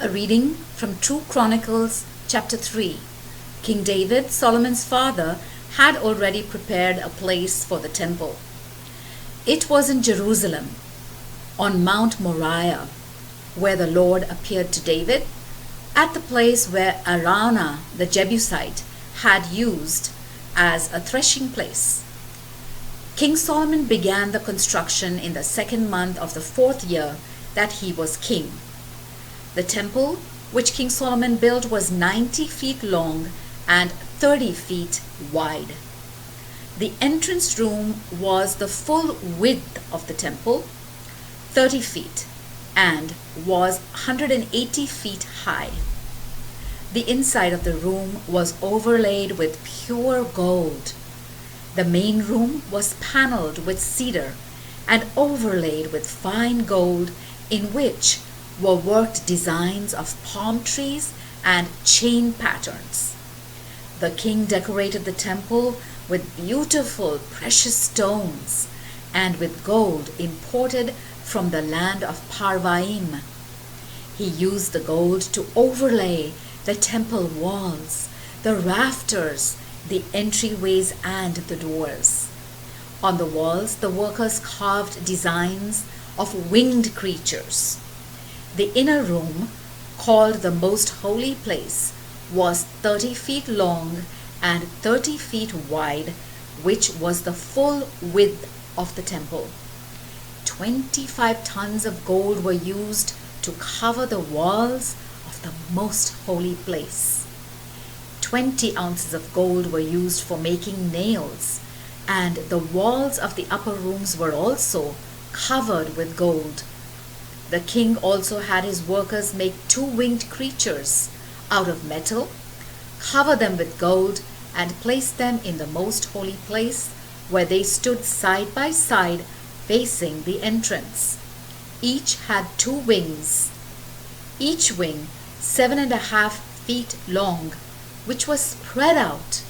A reading from 2 Chronicles chapter 3. King David, Solomon's father, had already prepared a place for the temple. It was in Jerusalem, on Mount Moriah, where the Lord appeared to David, at the place where Araunah the Jebusite had used as a threshing place. King Solomon began the construction in the 2nd month of the 4th year that he was king. The temple which King Solomon built was 90 feet long and 30 feet wide. The entrance room was the full width of the temple, 30 feet, and was 180 feet high. The inside of the room was overlaid with pure gold. The main room was paneled with cedar and overlaid with fine gold, in which were worked designs of palm trees and chain patterns. The king decorated the temple with beautiful precious stones and with gold imported from the land of Parvaim. He used the gold to overlay the temple walls, the rafters, the entryways, and the doors. On the walls, the workers carved designs of winged creatures. The inner room, called the Most Holy Place, was 30 feet long and 30 feet wide, which was the full width of the temple. 25 tons of gold were used to cover the walls of the Most Holy Place. 20 ounces of gold were used for making nails, and the walls of the upper rooms were also covered with gold. The king also had his workers make 2 winged creatures out of metal, cover them with gold, and place them in the Most Holy Place, where they stood side by side facing the entrance. Each had 2 wings, each wing 7.5 feet long, which was spread out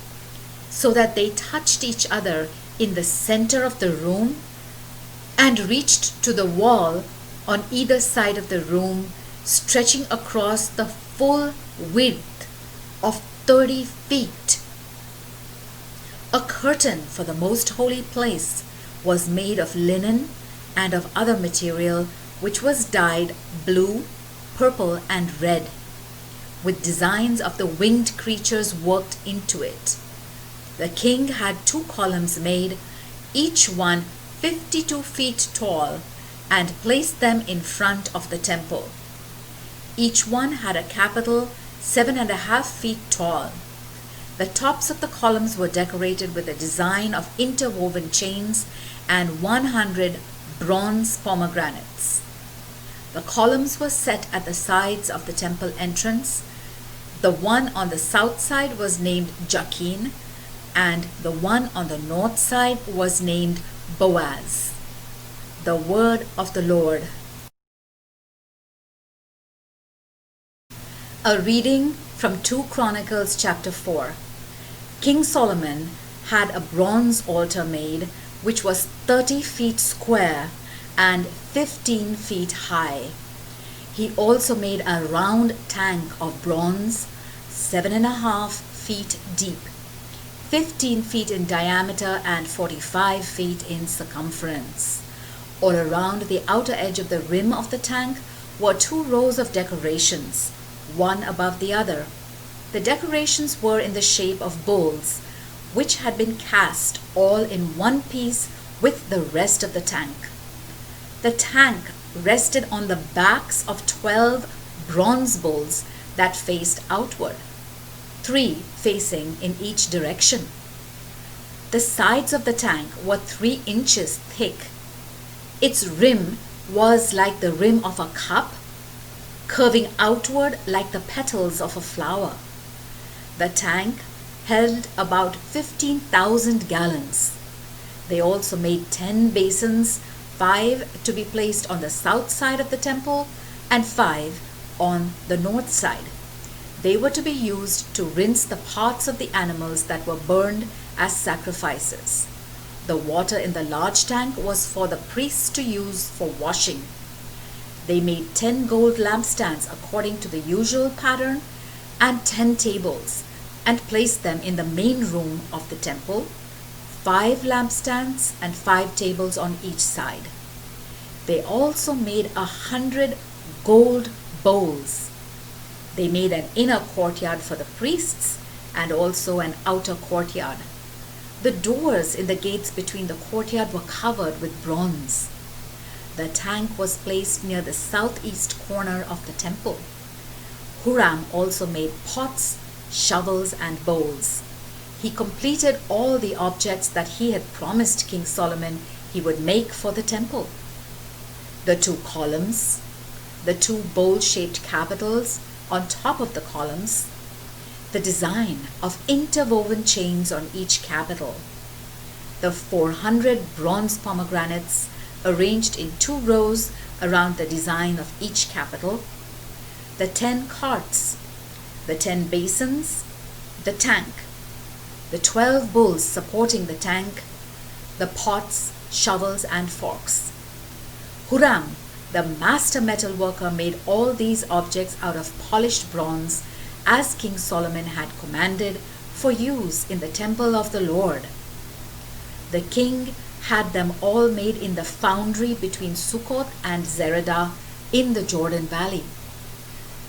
so that they touched each other in the center of the room and reached to the wall on either side of the room, stretching across the full width of 30 feet. A curtain for the Most Holy Place was made of linen and of other material, which was dyed blue, purple, and red, with designs of the winged creatures worked into it. The king had 2 columns made, each one 52 feet tall, and placed them in front of the temple. Each one had a capital 7.5 feet tall. The tops of the columns were decorated with a design of interwoven chains and 100 bronze pomegranates. The columns were set at the sides of the temple entrance. The one on the south side was named Jachin, and the one on the north side was named Boaz. The word of the Lord. A reading from 2 Chronicles chapter 4. King Solomon had a bronze altar made, which was 30 feet square and 15 feet high. He also made a round tank of bronze, 7.5 feet deep, 15 feet in diameter, and 45 feet in circumference. All around the outer edge of the rim of the tank were 2 rows of decorations, one above the other. The decorations were in the shape of bowls, which had been cast all in one piece with the rest of the tank. The tank rested on the backs of 12 bronze bowls that faced outward, 3 facing in each direction. The sides of the tank were 3 inches thick. Its rim was like the rim of a cup, curving outward like the petals of a flower. The tank held about 15,000 gallons. They also made 10 basins, 5 to be placed on the south side of the temple and 5 on the north side. They were to be used to rinse the parts of the animals that were burned as sacrifices. The water in the large tank was for the priests to use for washing. They made 10 gold lampstands according to the usual pattern and 10 tables, and placed them in the main room of the temple, 5 lampstands and 5 tables on each side. They also made 100 gold bowls. They made an inner courtyard for the priests and also an outer courtyard. The doors in the gates between the courtyard were covered with bronze. The tank was placed near the southeast corner of the temple. Huram also made pots, shovels, and bowls. He completed all the objects that he had promised King Solomon he would make for the temple. The 2 columns, the 2 bowl-shaped capitals on top of the columns, the design of interwoven chains on each capital, the 400 bronze pomegranates arranged in 2 rows around the design of each capital, the 10 carts, the 10 basins, the tank, the 12 bulls supporting the tank, the pots, shovels, and forks. Huram, the master metal worker, made all these objects out of polished bronze, as King Solomon had commanded, for use in the temple of the Lord. The king had them all made in the foundry between Succoth and Zeredah in the Jordan Valley.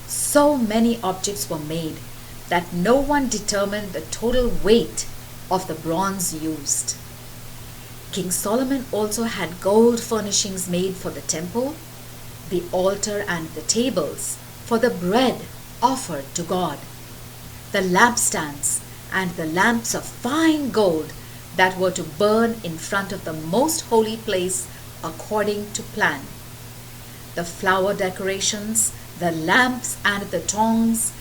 So many objects were made that no one determined the total weight of the bronze used. King Solomon also had gold furnishings made for the temple, the altar, and the tables for the bread offered to God, the lampstands and the lamps of fine gold that were to burn in front of the most holy place according to plan, the flower decorations, the lamps and the tongs,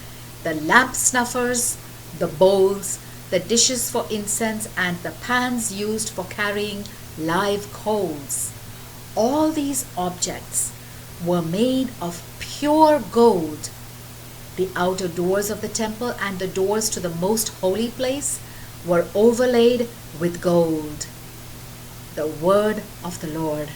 the lamp snuffers, the bowls, the dishes for incense, and the pans used for carrying live coals. All these objects were made of pure gold. The outer doors of the temple and the doors to the most holy place were overlaid with gold. The word of the Lord.